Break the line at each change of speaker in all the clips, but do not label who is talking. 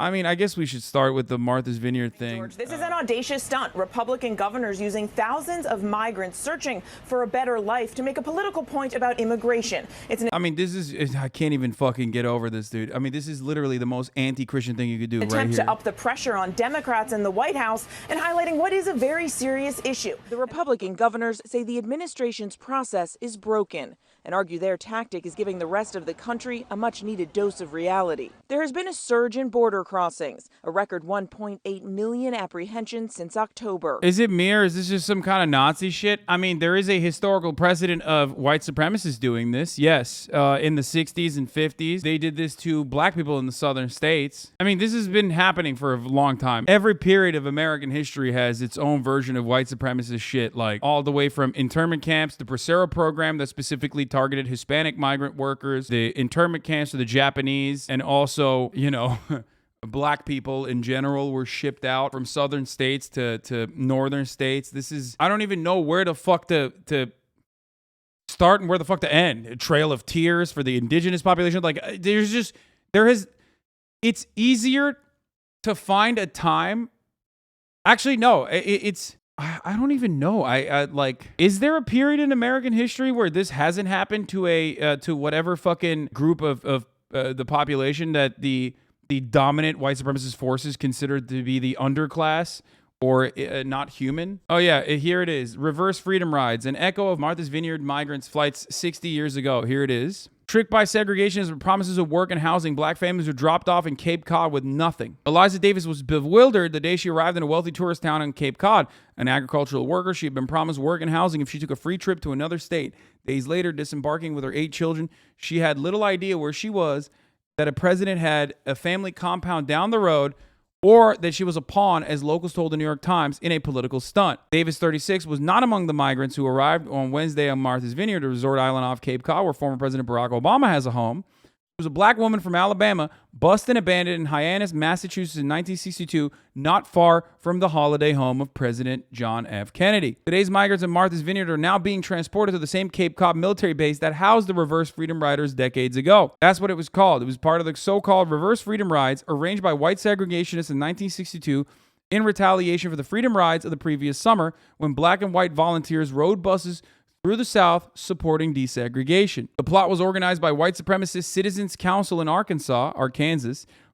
I mean, I guess we should start with the Martha's Vineyard thing.
George, this is an audacious stunt. Republican governors using thousands of migrants searching for a better life to make a political point about immigration.
I mean, I can't even fucking get over this, dude. I mean, this is literally the most anti-Christian thing you could do right here.
Attempt to up the pressure on Democrats in the White House and highlighting what is a very serious issue. The Republican governors say the administration's process is broken and argue their tactic is giving the rest of the country a much-needed dose of reality. There has been a surge in border crossings, a record 1.8 million apprehensions since October.
Is it me, or is this just some kind of Nazi shit? I mean, there is a historical precedent of white supremacists doing this. Yes, in the 60s and 50s, they did this to black people in the southern states. I mean, this has been happening for a long time. Every period of American history has its own version of white supremacist shit, like all the way from internment camps, the Bracero program that specifically targeted Hispanic migrant workers, the internment camps for the Japanese, and also, you know, black people in general were shipped out from southern states to northern states. This is, I don't even know where the fuck to start and where the fuck to end. A trail of tears for the indigenous population. Like, it's easier to find a time. Actually, no, I don't even know. I like, is there a period in American history where this hasn't happened to to whatever fucking group of the population that the dominant white supremacist forces considered to be the underclass or not human? Oh yeah, here it is. Reverse freedom rides, an echo of Martha's Vineyard migrants' flights 60 years ago. Here it is. Tricked by segregationists with promises of work and housing, black families were dropped off in Cape Cod with nothing. Eliza Davis was bewildered the day she arrived in a wealthy tourist town in Cape Cod. An agricultural worker, she had been promised work and housing if she took a free trip to another state. Days later, disembarking with her 8 children, she had little idea where she was, that a president had a family compound down the road, or that she was a pawn, as locals told the New York Times, in a political stunt. Davis, 36, was not among the migrants who arrived on Wednesday on Martha's Vineyard, a resort island off Cape Cod, where former President Barack Obama has a home. She was a black woman from Alabama, busted and abandoned in Hyannis, Massachusetts in 1962, not far from the holiday home of President John F. Kennedy. Today's migrants at Martha's Vineyard are now being transported to the same Cape Cod military base that housed the Reverse Freedom Riders decades ago. That's what it was called. It was part of the so-called Reverse Freedom Rides arranged by white segregationists in 1962 in retaliation for the Freedom Rides of the previous summer, when black and white volunteers rode buses through the South supporting desegregation. The plot was organized by white supremacist Citizens Council in Arkansas,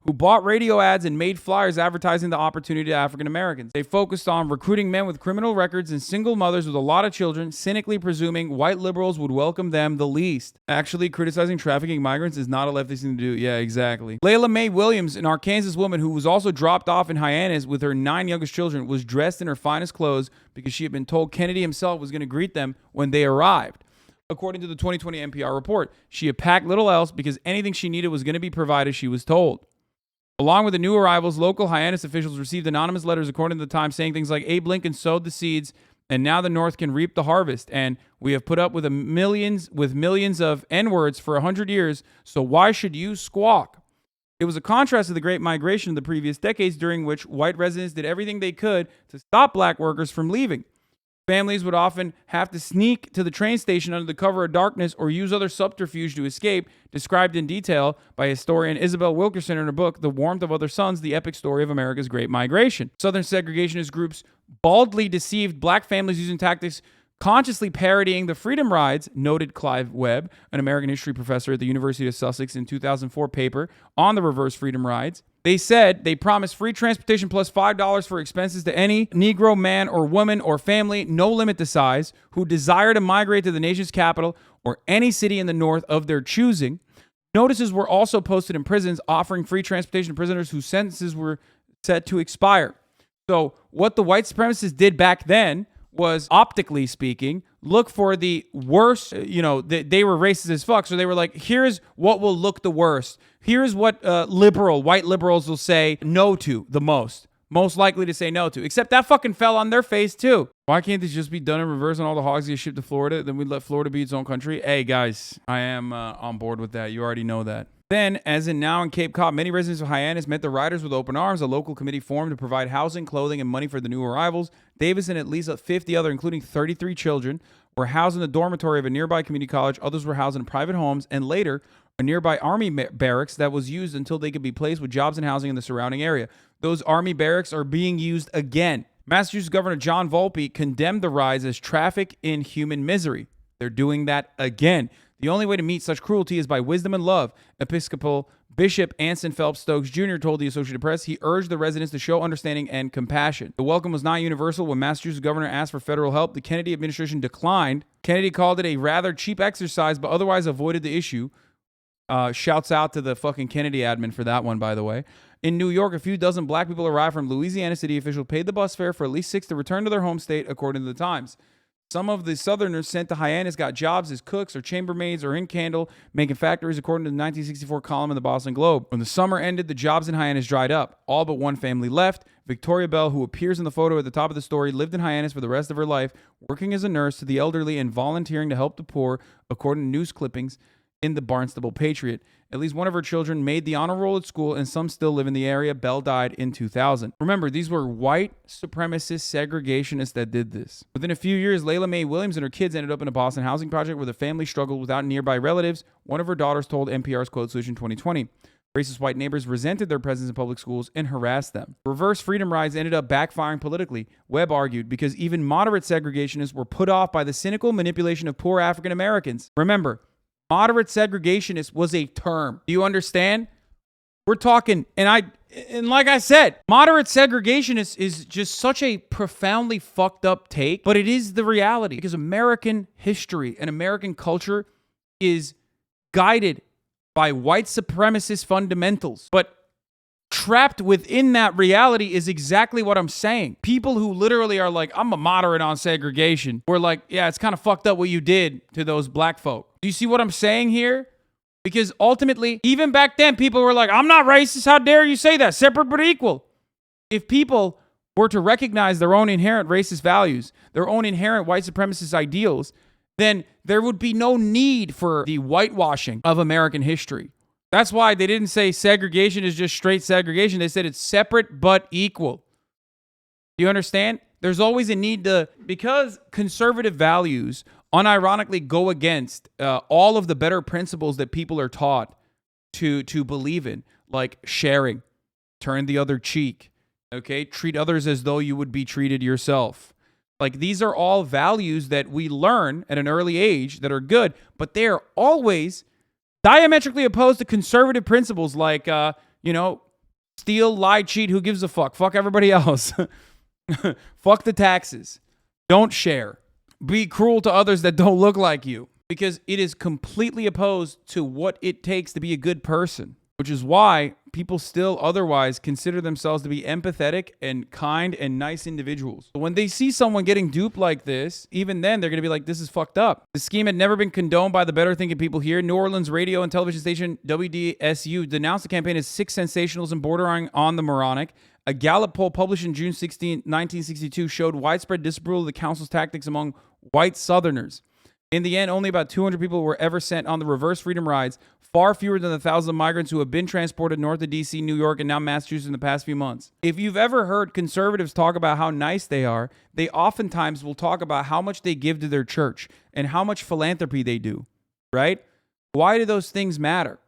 who bought radio ads and made flyers advertising the opportunity to African Americans. They focused on recruiting men with criminal records and single mothers with a lot of children, cynically presuming white liberals would welcome them the least. Actually, criticizing trafficking migrants is not a leftist thing to do. Yeah, exactly. Layla Mae Williams, an Arkansas woman who was also dropped off in Hyannis with her 9 youngest children, was dressed in her finest clothes because she had been told Kennedy himself was going to greet them when they arrived. According to the 2020 NPR report, she had packed little else because anything she needed was going to be provided, she was told. Along with the new arrivals, local Hyannis officials received anonymous letters, according to the Times, saying things like, Abe Lincoln sowed the seeds, and now the North can reap the harvest. And we have put up with millions of N-words for 100 years, so why should you squawk? It was a contrast to the Great Migration of the previous decades, during which white residents did everything they could to stop black workers from leaving. Families would often have to sneak to the train station under the cover of darkness or use other subterfuge to escape, described in detail by historian Isabel Wilkerson in her book, The Warmth of Other Suns, The Epic Story of America's Great Migration. Southern segregationist groups baldly deceived black families using tactics consciously parodying the Freedom Rides, noted Clive Webb, an American history professor at the University of Sussex, in 2004 paper on the Reverse Freedom Rides. They said they promised free transportation plus $5 for expenses to any Negro man or woman or family, no limit to size, who desire to migrate to the nation's capital or any city in the North of their choosing. Notices were also posted in prisons offering free transportation to prisoners whose sentences were set to expire. So what the white supremacists did back then was, optically speaking, look for the worst. They were racist as fuck, so they were like, here's what will look the worst. Here's what white liberals will say no to the most likely to say no to. Except that fucking fell on their face too. Why can't this just be done in reverse and all the hogs get shipped to Florida? Then we'd let Florida be its own country. Hey guys, I am on board with that. You already know that. Then, as in now in Cape Cod, many residents of Hyannis met the riders with open arms. A local committee formed to provide housing, clothing, and money for the new arrivals. Davis and at least 50 other, including 33 children, were housed in the dormitory of a nearby community college. Others were housed in private homes and later a nearby army barracks that was used until they could be placed with jobs and housing in the surrounding area. Those army barracks are being used again. Massachusetts Governor John Volpe condemned the rise as traffic in human misery. They're doing that again. The only way to meet such cruelty is by wisdom and love. Episcopal Bishop Anson Phelps Stokes Jr. told the Associated Press he urged the residents to show understanding and compassion. The welcome was not universal. When Massachusetts governor asked for federal help, the Kennedy administration declined. Kennedy called it a rather cheap exercise, but otherwise avoided the issue. Shouts out to the fucking Kennedy admin for that one, by the way. In New York, a few dozen black people arrived from Louisiana. City officials paid the bus fare for at least 6 to return to their home state, according to the Times. Some of the Southerners sent to Hyannis got jobs as cooks or chambermaids or in candle making factories, according to the 1964 column in the Boston Globe. When the summer ended, the jobs in Hyannis dried up. All but one family left. Victoria Bell, who appears in the photo at the top of the story, lived in Hyannis for the rest of her life, working as a nurse to the elderly and volunteering to help the poor, according to news clippings in the Barnstable Patriot. At least one of her children made the honor roll at school, and some still live in the area. Bell died in 2000. Remember, these were white supremacist segregationists that did this. Within a few years, Layla Mae Williams and her kids ended up in a Boston housing project where the family struggled without nearby relatives. One of her daughters told NPR's Code Solution 2020. Racist white neighbors resented their presence in public schools and harassed them. Reverse freedom rides ended up backfiring politically, Webb argued, because even moderate segregationists were put off by the cynical manipulation of poor African Americans. Remember, moderate segregationist was a term. Do you understand? We're talking, and like I said, moderate segregationist is just such a profoundly fucked up take, but it is the reality because American history and American culture is guided by white supremacist fundamentals. But trapped within that reality is exactly what I'm saying. People who literally are like, I'm a moderate on segregation. We're like, yeah, it's kind of fucked up what you did to those black folk. Do you see what I'm saying here? Because ultimately, even back then, people were like, I'm not racist. How dare you say that? Separate but equal. If people were to recognize their own inherent racist values, their own inherent white supremacist ideals, then there would be no need for the whitewashing of American history. That's why they didn't say segregation is just straight segregation. They said it's separate but equal. Do you understand? There's always a need to, because conservative values unironically go against all of the better principles that people are taught to believe in, like sharing, turn the other cheek, okay? Treat others as though you would be treated yourself. Like, these are all values that we learn at an early age that are good, but they are always diametrically opposed to conservative principles like, steal, lie, cheat, who gives a fuck? Fuck everybody else. Fuck the taxes. Don't share. Be cruel to others that don't look like you. Because it is completely opposed to what it takes to be a good person. Which is why people still otherwise consider themselves to be empathetic and kind and nice individuals. But when they see someone getting duped like this, even then they're going to be like, this is fucked up. The scheme had never been condoned by the better thinking people here. New Orleans radio and television station WDSU denounced the campaign as sick, sensationals, and bordering on the moronic. A Gallup poll published in June 16, 1962 showed widespread disapproval of the council's tactics among white Southerners. In the end, only about 200 people were ever sent on the reverse freedom rides, far fewer than the thousands of migrants who have been transported north of D.C., New York, and now Massachusetts in the past few months. If you've ever heard conservatives talk about how nice they are, they oftentimes will talk about how much they give to their church and how much philanthropy they do, right? Why do those things matter?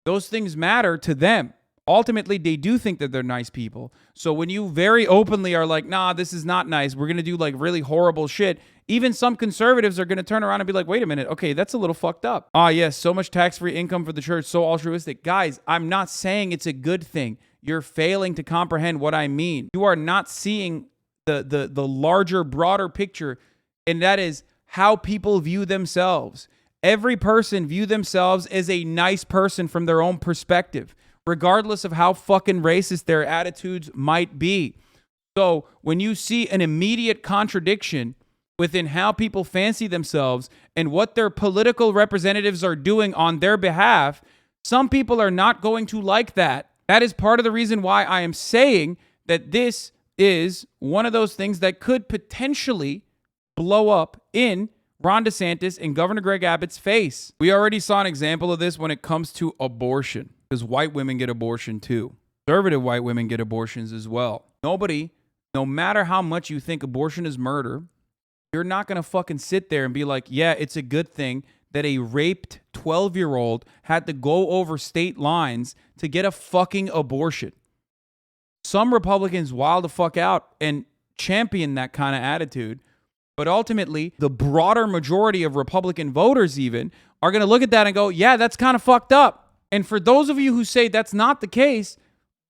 Those things matter to them. Ultimately, they do think that they're nice people. So when you very openly are like, nah, this is not nice, we're going to do like really horrible shit, even some conservatives are going to turn around and be like, wait a minute, okay, that's a little fucked up. Yes, so much tax-free income for the church, so altruistic. Guys, I'm not saying it's a good thing. You're failing to comprehend what I mean. You are not seeing the larger, broader picture, and that is how people view themselves. Every person view themselves as a nice person from their own perspective, regardless of how fucking racist their attitudes might be. So when you see an immediate contradiction within how people fancy themselves and what their political representatives are doing on their behalf, some people are not going to like that. That is part of the reason why I am saying that this is one of those things that could potentially blow up in Ron DeSantis and Governor Greg Abbott's face. We already saw an example of this when it comes to abortion, because white women get abortion too. Conservative white women get abortions as well. Nobody, no matter how much you think abortion is murder, you're not going to fucking sit there and be like, yeah, it's a good thing that a raped 12-year-old had to go over state lines to get a fucking abortion. Some Republicans wild the fuck out and champion that kind of attitude. But ultimately, the broader majority of Republican voters even are going to look at that and go, yeah, that's kind of fucked up. And for those of you who say that's not the case,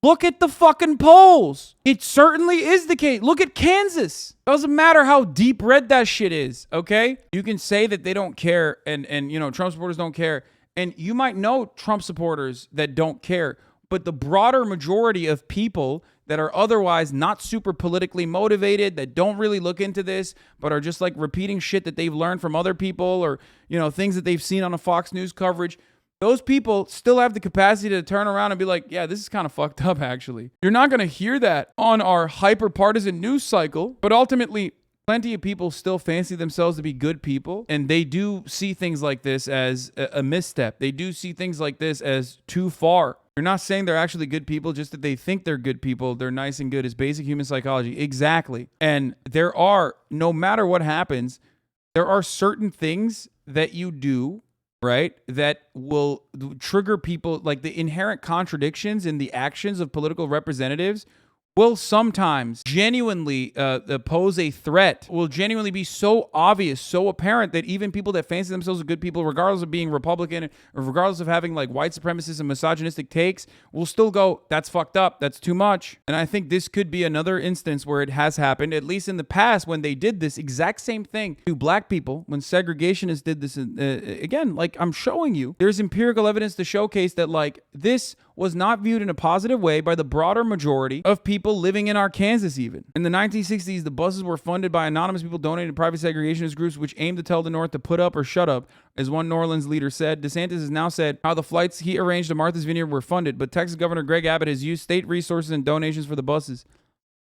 look at the fucking polls. It certainly is the case. Look at Kansas. Doesn't matter how deep red that shit is, okay? You can say that they don't care and you know, Trump supporters don't care. And you might know Trump supporters that don't care. But the broader majority of people that are otherwise not super politically motivated, that don't really look into this, but are just like repeating shit that they've learned from other people or, you know, things that they've seen on a Fox News coverage, those people still have the capacity to turn around and be like, yeah, this is kind of fucked up, actually. You're not going to hear that on our hyper-partisan news cycle, but ultimately, plenty of people still fancy themselves to be good people, and they do see things like this as a misstep. They do see things like this as too far. You're not saying they're actually good people, just that they think they're good people. They're nice and good. It's basic human psychology. Exactly. And there are, no matter what happens, there are certain things that you do, right, that will trigger people, like the inherent contradictions in the actions of political representatives will sometimes genuinely pose a threat, will genuinely be so obvious, so apparent that even people that fancy themselves as good people, regardless of being Republican or regardless of having like white supremacist and misogynistic takes, will still go, that's fucked up, that's too much. And I think this could be another instance where it has happened, at least in the past, when they did this exact same thing to black people, when segregationists did this. Again, like I'm showing you, there's empirical evidence to showcase that like this was not viewed in a positive way by the broader majority of people living in Arkansas even. In the 1960s, the buses were funded by anonymous people donated to private segregationist groups which aimed to tell the North to put up or shut up, as one New Orleans leader said. DeSantis has now said how the flights he arranged to Martha's Vineyard were funded, but Texas Governor Greg Abbott has used state resources and donations for the buses,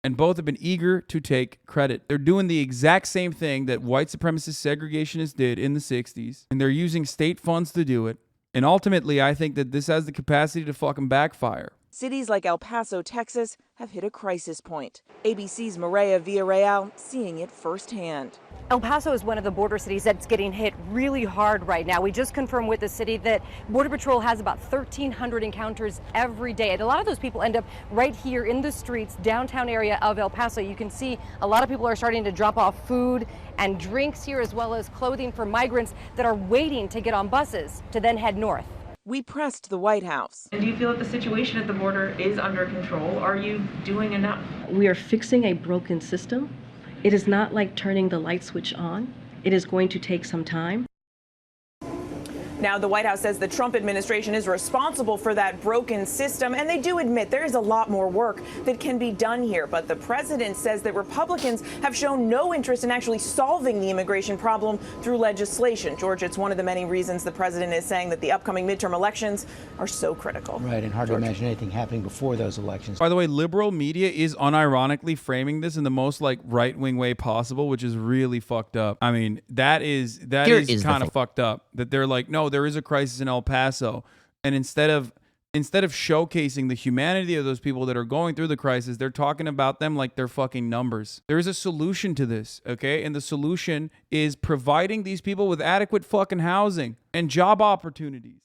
and both have been eager to take credit. They're doing the exact same thing that white supremacist segregationists did in the 60s, and they're using state funds to do it. And ultimately, I think that this has the capacity to fucking backfire.
Cities like El Paso, Texas, have hit a crisis point. ABC's Maria Villarreal seeing it firsthand.
El Paso is one of the border cities that's getting hit really hard right now. We just confirmed with the city that Border Patrol has about 1,300 encounters every day. And a lot of those people end up right here in the streets, downtown area of El Paso. You can see a lot of people are starting to drop off food and drinks here, as well as clothing for migrants that are waiting to get on buses to then head north.
We pressed the White House.
And do you feel that the situation at the border is under control? Are you doing enough?
We are fixing a broken system. It is not like turning the light switch on. It is going to take some time.
Now, the White House says the Trump administration is responsible for that broken system, and they do admit there is a lot more work that can be done here. But the president says that Republicans have shown no interest in actually solving the immigration problem through legislation. George, it's one of the many reasons the president is saying that the upcoming midterm elections are so critical.
Right, and hard to imagine anything happening before those elections.
By the way, liberal media is unironically framing this in the most like right-wing way possible, which is really fucked up. I mean, that is kind of fucked up. That they're like, no, there is a crisis in El Paso, and instead of showcasing the humanity of those people that are going through the crisis, they're talking about them like they're fucking numbers. There is a solution to this, okay? And the solution is providing these people with adequate fucking housing and job opportunities.